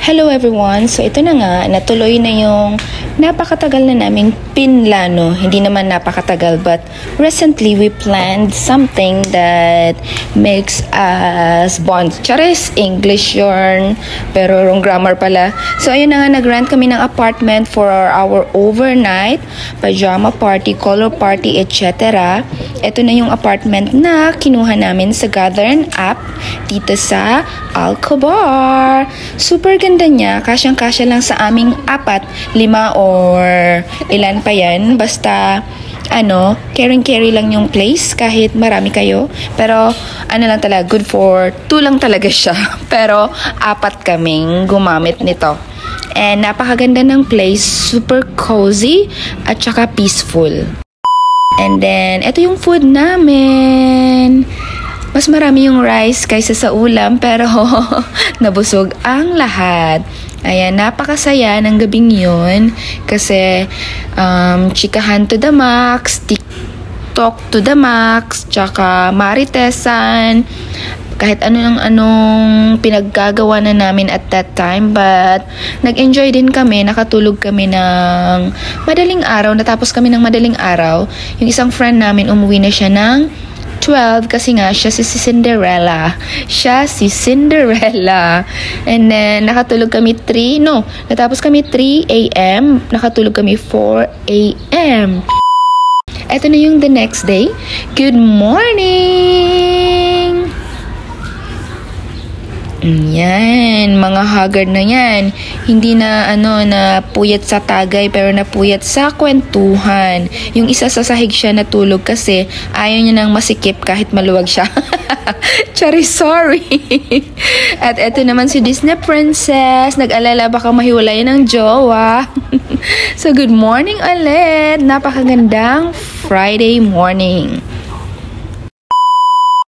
Hello everyone! So ito na nga, natuloy na yung napakatagal na naming pinlano. Hindi naman napakatagal but recently we planned something that makes us bond. Charis, English yarn, pero wrong grammar pala. So ayun na nga, nag-rent kami ng apartment for our overnight, pajama party, color party, etc. Ito na yung apartment na kinuha namin sa Gathern app dito sa Alcobar. Super ganda niya, kasyang-kasya lang sa aming 4, 5 or ilan pa yan. Basta, caring-carry lang yung place kahit marami kayo. Pero, lang talaga, good for 2 lang talaga siya. Pero, 4 kaming gumamit nito. And napakaganda ng place, super cozy at saka peaceful. And then, ito yung food namin. Mas marami yung rice kaysa sa ulam pero nabusog ang lahat. Ayan, napakasaya ng gabing yun kasi chikahan to the max, TikTok to the max, tsaka maritesan, kahit anong pinaggagawa na namin at that time. But nag-enjoy din kami, nakatulog kami ng madaling araw, natapos kami ng madaling araw. Yung isang friend namin umuwi na siya ng 12 kasi nga siya si Cinderella. And then natapos kami 3 a.m. Nakatulog kami 4 a.m. Ito na yung the next day. Good morning! Yan, mga haggard na yan. Hindi na na puyat sa tagay pero napuyat sa kwentuhan. Yung isa sa sahig siya natulog kasi ayaw niya nang masikip kahit maluwag siya. Sorry. At eto naman si Disney Princess. Nag-alala baka mahiwalay ng jowa. So good morning ulit. Napakagandang Friday morning.